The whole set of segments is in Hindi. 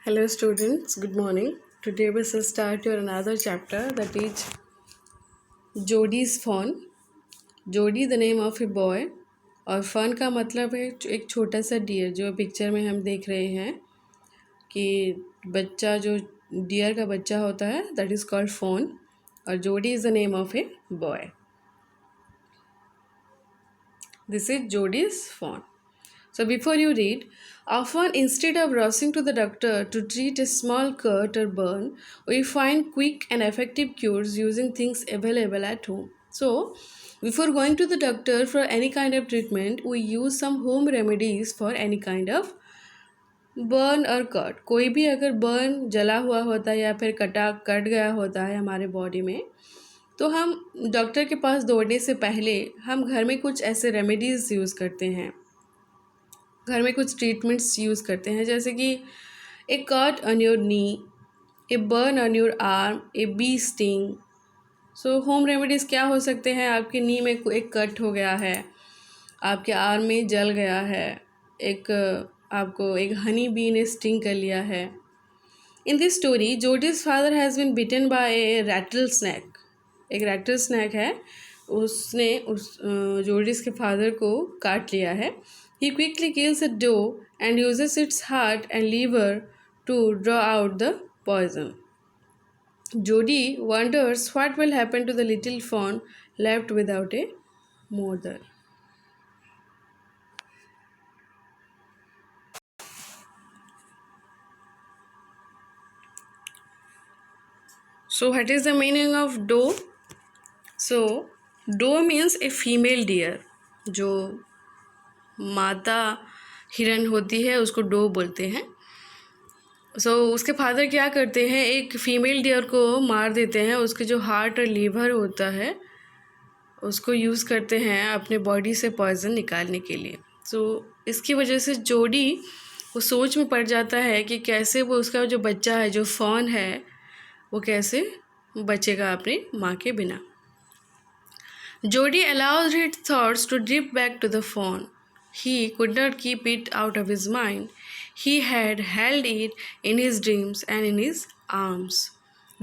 Hello students, good morning. Today we shall start your another chapter, that is Jody's Fawn. जोडी the name of a boy और फन का मतलब है एक छोटा सा डियर, जो पिक्चर में हम देख रहे हैं कि बच्चा जो डियर का बच्चा होता है दैट इज़ कॉल्ड फोन, और जोडी is the name of a boy. This is Jody's phone. So before you read, often instead of rushing to the doctor to treat a small cut or burn, we find quick and effective cures using things available at home. So before going to the doctor for any kind of treatment, we use some home remedies for any kind of burn or cut. कोई भी अगर burn जला हुआ होता है या फिर कट गया होता है हमारे बॉडी में, तो हम डॉक्टर के पास दौड़ने से पहले हम घर में कुछ ऐसे रेमेडीज़ यूज़ करते हैं, घर में कुछ ट्रीटमेंट्स यूज़ करते हैं, जैसे कि a cut on your knee, a burn on your arm, a bee sting. So home remedies क्या हो सकते हैं? आपके नी में एक कट हो गया है, आपके आर्म में जल गया है, आपको एक हनी बी ने स्टिंग कर लिया है. In this story Jody's father has been bitten by a rattlesnake. एक रैटल स्नैक है, उसने जोडीज के फादर को काट लिया है. He quickly kills a doe and uses its heart and liver to draw out the poison. Jody wonders what will happen to the little fawn left without a mother. So what is the meaning of doe? So doe means a female deer. जो माता हिरन होती है उसको डो बोलते हैं. उसके फादर क्या करते हैं, एक फ़ीमेल डियर को मार देते हैं, उसके जो हार्ट और लीवर होता है उसको यूज़ करते हैं अपने बॉडी से पॉइज़न निकालने के लिए. इसकी वजह से जोडी वो सोच में पड़ जाता है कि कैसे वो उसका जो बच्चा है, जो फॉन है, वो कैसे बचेगा अपनी माँ के बिना. Jody allows his thoughts to drip back to the fawn. He could not keep it out of his mind. He had held it in his dreams and in his arms.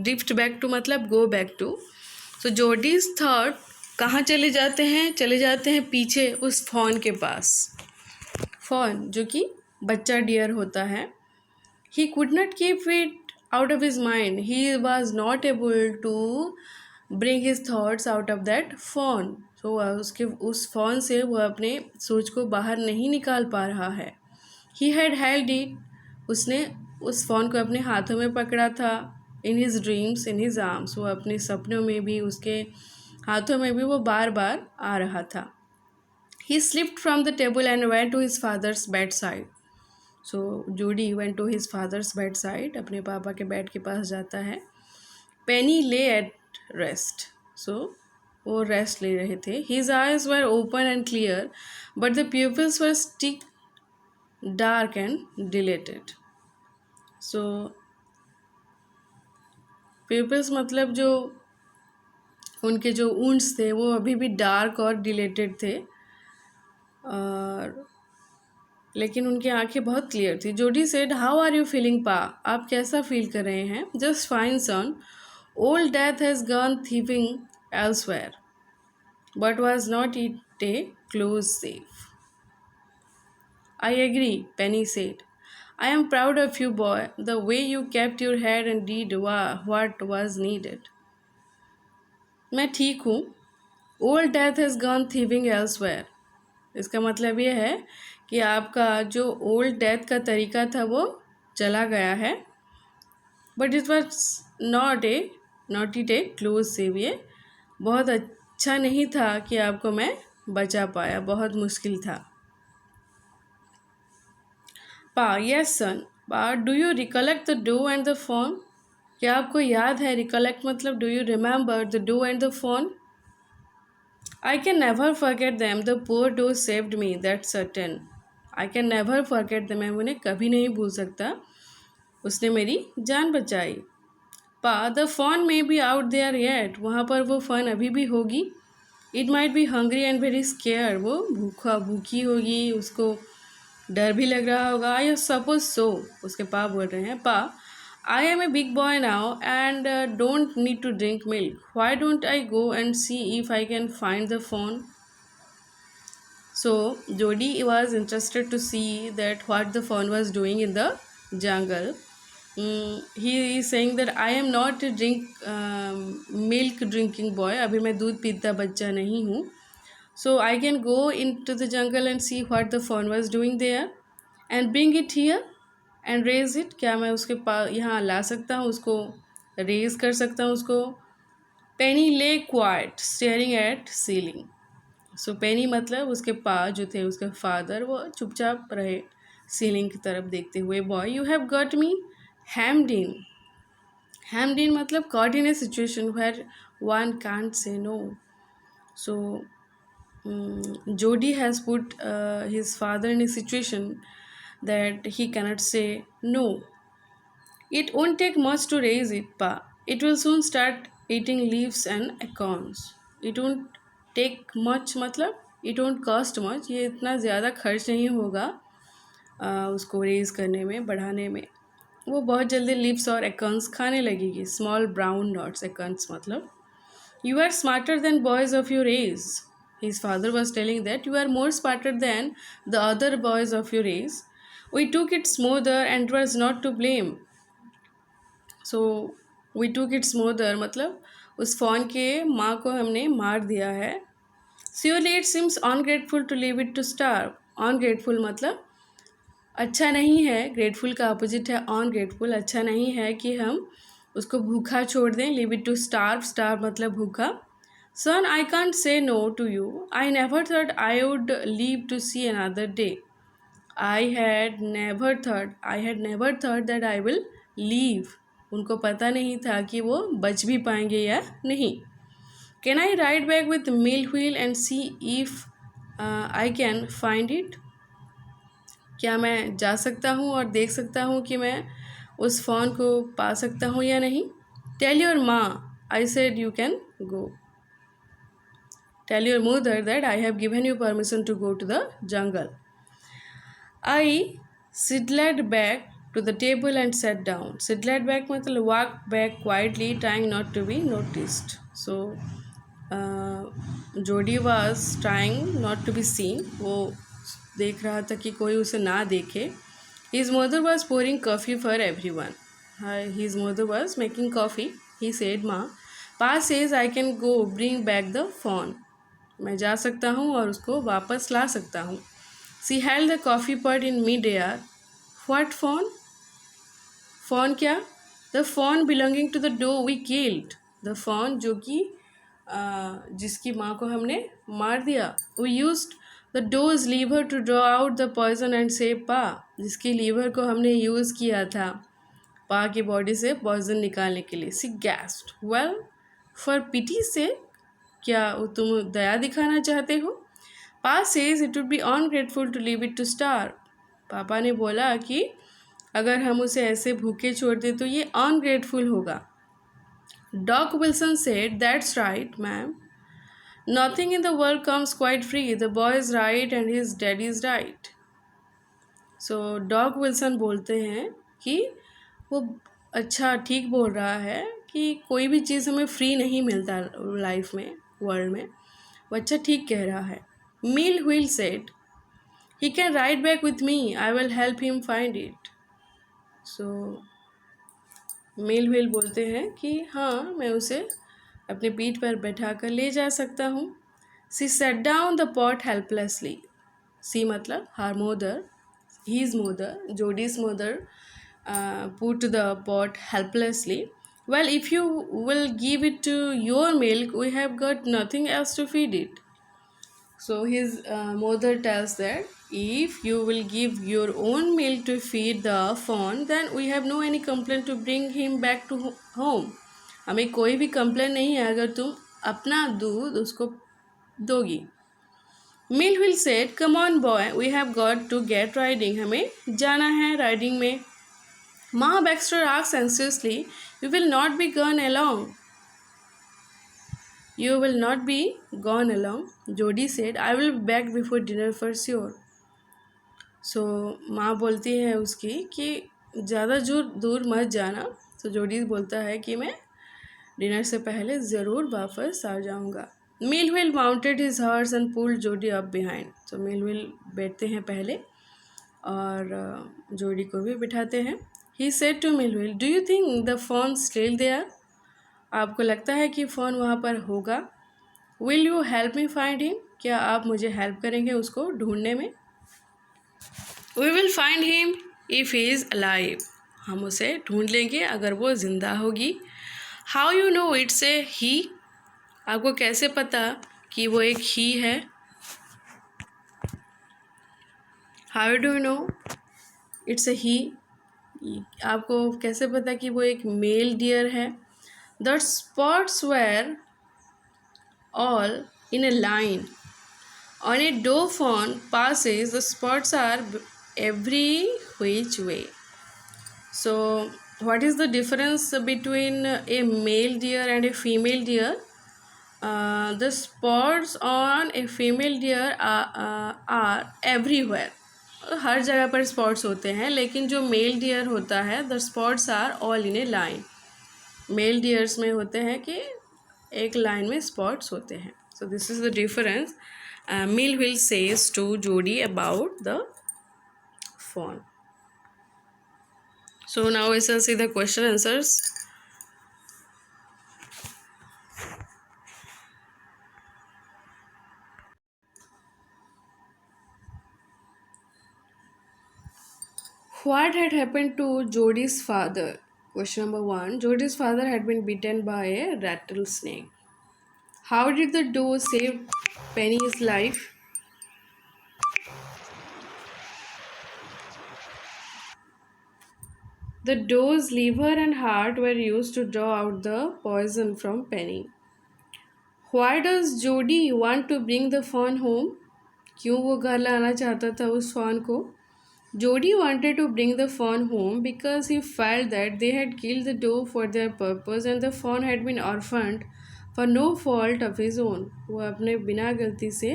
Drift back to मतलब go back to. So Jody's thought कहाँ चले जाते हैं पीछे उस फॉन के पास. फॉन जो कि बच्चा डियर होता है. He could not keep it out of his mind. He was not able to bring his thoughts out of that fawn. उसके उस फ़ोन से वो अपने सोच को बाहर नहीं निकाल पा रहा है. ही हैड हेल्ड इट, उसने उस फ़ोन को अपने हाथों में पकड़ा था. In his dreams, in his arms, वो अपने सपनों में भी, उसके हाथों में भी वो बार बार आ रहा था. He slipped from the table and went to his father's bed side. Jodie went to his father's bed side, अपने पापा के बेड के पास जाता है. पेनी ले एट रेस्ट. वो रेस्ट ले रहे थे. His eyes were open and clear, but the pupils were still dark and dilated. pupils मतलब जो उनके जो ऊंट्स थे वो अभी भी डार्क और डिलेटेड थे, और लेकिन उनकी आंखें बहुत क्लियर थी. Jodie said, how are you feeling pa? आप कैसा फील कर रहे हैं? Just fine son. Old death has gone thieving elsewhere, but was not it a close save? I agree, Penny said. I am proud of you, boy, the way you kept your head and did what was needed. मैं ठीक हूँ. Old death has gone thieving elsewhere. इसका मतलब ये है कि आपका जो ओल्ड डेथ का तरीका था वो चला गया है, but it was not it A close save. ये बहुत अच्छा नहीं था कि आपको मैं बचा पाया, बहुत मुश्किल था. पा, yes son. Pa, do you recollect the doe and the fawn? क्या आपको याद है? रिकलेक्ट मतलब do you remember the doe and the fawn? I can never forget them. The poor doe saved me, that's certain. I can never forget them, मैं उन्हें कभी नहीं भूल सकता, उसने मेरी जान बचाई. Pa, the fawn may be out there yet. वहाँ पर वो फॉन अभी भी होगी. It might be hungry and very scared. वो भूखी होगी, उसको डर भी लग रहा होगा। I suppose so. उसके पा बोल रहे हैं, pa I am a big boy now and don't need to drink milk, why don't I go and see if I can find the fawn. So Jody was interested to see that what the fawn was doing in the jungle. He is saying that I am not a milk drinking boy. अभी मैं दूध पीता बच्चा नहीं हूँ. So I can go into the jungle and see what the fawn was doing there and bring it here and raise it. क्या मैं उसके पास यहाँ ला सकता हूँ, उसको raise कर सकता हूँ उसको. Penny lay quiet, staring at ceiling. सो पेनी मतलब उसके पा जो थे उसके फादर, वो चुपचाप रहे सीलिंग की तरफ देखते हुए. Boy you have got me hammed in. Hammed in मतलब caught in a situation where one can't say no. So Jodie has put his father in a situation that he cannot say no. It won't take much to raise it, Pa. It will soon start eating leaves and acorns. It won't take much मतलब it won't cost much. ये इतना ज़्यादा खर्च नहीं होगा उसको रेज़ करने में, बढ़ाने में. वो बहुत जल्दी लीव्स और acorns खाने लगेगी. Small brown dots, acorns मतलब. You are smarter than boys of your age. His father was telling that you are more smarter than the other boys of your age. We took it smoother and it was not to blame. So we took its mother मतलब उस फ़ॉन के माँ को हमने मार दिया है. Surely it seems ungrateful to leave it to starve. Ungrateful मतलब अच्छा नहीं है. ग्रेटफुल का अपोजिट है अनग्रेटफुल. अच्छा नहीं है कि हम उसको भूखा छोड़ दें. Leave it to starve. Starve मतलब भूखा. Son I can't say no to you. I never thought I would live to see another day. I had never thought that I will live. उनको पता नहीं था कि वो बच भी पाएंगे या नहीं. Can I ride back with mill wheel and C if I can find it. क्या मैं जा सकता हूँ और देख सकता हूँ कि मैं उस फ़ोन को पा सकता हूँ या नहीं. टेल योर माँ I said you can go. Tell your mother that I have given you permission to go to the jungle. I sidled back to the table and sat down. Sidled back मतलब walk back quietly, trying not to be noticed. So Jody was trying not to be seen. वो देख रहा था कि कोई उसे ना देखे. His mother was pouring coffee for everyone. His mother was making coffee. He said, "Ma, Pa says I can go bring back the phone." मैं जा सकता हूँ और उसको वापस ला सकता हूँ. She held the coffee pot in mid-air. What phone? Phone क्या? The phone belonging to the doe we killed. The phone जो कि जिसकी माँ को हमने मार दिया. We used the doe's liver to draw out the poison and save Pa. जिसकी लीवर को हमने यूज़ किया था पा की बॉडी से पॉइजन निकालने के लिए. She gasped. Well, for pity sake, क्या तुम दया दिखाना चाहते हो? Pa says it would be ungrateful to leave it to starve. पापा ने बोला कि अगर हम उसे ऐसे भूखे छोड़ दें तो ये अनग्रेटफुल होगा. Doc Wilson said, "That's right, ma'am. Nothing in the world comes quite free. The boy is right and his daddy is right." So Doc Wilson बोलते हैं कि वो अच्छा ठीक बोल रहा है कि कोई भी चीज़ हमें फ्री नहीं मिलता लाइफ में, वर्ल्ड में. वो अच्छा ठीक कह रहा है. Mill Wheel said, "He can ride back with me. I will help him find it." So Mill Wheel बोलते हैं कि हाँ मैं उसे अपने पीठ पर बैठा कर ले जा सकता हूँ. She set down the pot helplessly. She मतलब her mother, his mother, Jody's mother put the pot helplessly. Well, if you will give it to your milk, we have got nothing else to feed it. So his mother tells that if you will give your own milk to feed the fawn, then we have no any complaint to bring him back to home. हमें कोई भी कंप्लेन नहीं है अगर तुम अपना दूध उसको दोगी. Millville said, "Come on boy, we have got to get riding. हमें जाना है राइडिंग में." Ma Baxter asked anxiously, "You will not be gone along?" You will not be gone along, Jody said. I will be back before dinner for sure. सो माँ बोलती है उसकी कि ज़्यादा दूर मत जाना। तो जोडी बोलता है कि मैं डिनर से पहले ज़रूर वापस आ जाऊँगा। Millwheel mounted his horse and pulled Jody up behind. तो मिलविल बैठते हैं पहले और जोडी को भी बिठाते हैं। He said to Millwheel, do you think the fawn still there? आपको लगता है कि फ़ोन वहाँ पर होगा? Will you help me find him? क्या आप मुझे हेल्प करेंगे उसको ढूंढने में? We will find him if he is alive. हम उसे ढूंढ लेंगे अगर वो ज़िंदा होगी। How you know it's a he? आपको कैसे पता कि वो एक ही है? How do you know it's a he? आपको कैसे पता कि वो एक मेल डियर है? The spots were all in a line. On a doe fawn passes, the spots are every which way. So, what is the difference between a male deer and a female deer? The spots on a female deer are everywhere. हर जगह पर स्पॉट्स होते हैं, लेकिन जो मेल डियर होता है the spots are all in a line. Male deers में होते हैं कि एक लाइन में स्पॉट्स होते हैं। So this is the difference Millville says to Jody about the fawn. So now we shall see the question answers. What had happened to Jody's father? Question number 1. Jody's father had been bitten by a rattlesnake. How did the doe save Penny's life? The doe's liver and heart were used to draw out the poison from Penny. Why does Jody want to bring the fawn home? क्यों वो घर लाना चाहता था उस fawn को? Jody wanted to bring the fawn home because he felt that they had killed the doe for their purpose and the fawn had been orphaned for no fault of his own. वो अपने बिना गलती से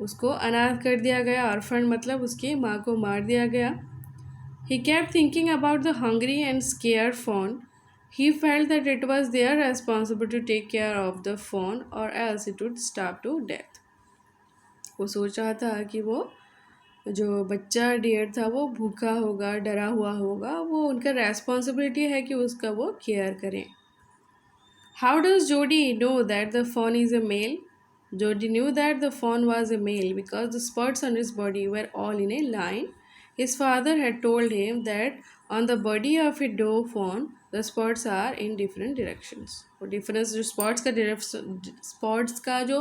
उसको अनाथ कर दिया गया। ऑर्फन मतलब उसकी माँ को मार दिया गया। He kept thinking about the hungry and scared fawn. He felt that it was their responsibility to take care of the fawn or else it would starve to death. वो सोच रहा था कि वो जो बच्चा डियर था वो भूखा होगा, डरा हुआ होगा, वो उनका रेस्पॉन्सिबिलिटी है कि उसका वो केयर करें। How does Jody know that the fawn is a male? Jody knew that the fawn was a male because the spots on his body were all in a line. His father had told him that on the body of a doe fawn, the spots are in different directions. वो डिफरेंस जो स्पॉट्स का जो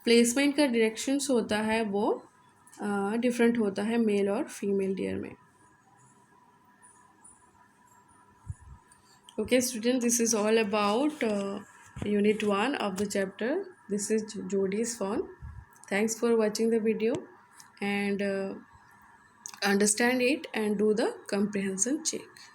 प्लेसमेंट का डायरेक्शंस होता है वो डिफरेंट होता है मेल और फीमेल डियर में। Okay students, this is all about unit 1 of the chapter. This is Jody's fawn. Thanks for watching the video and understand it and do the comprehension check.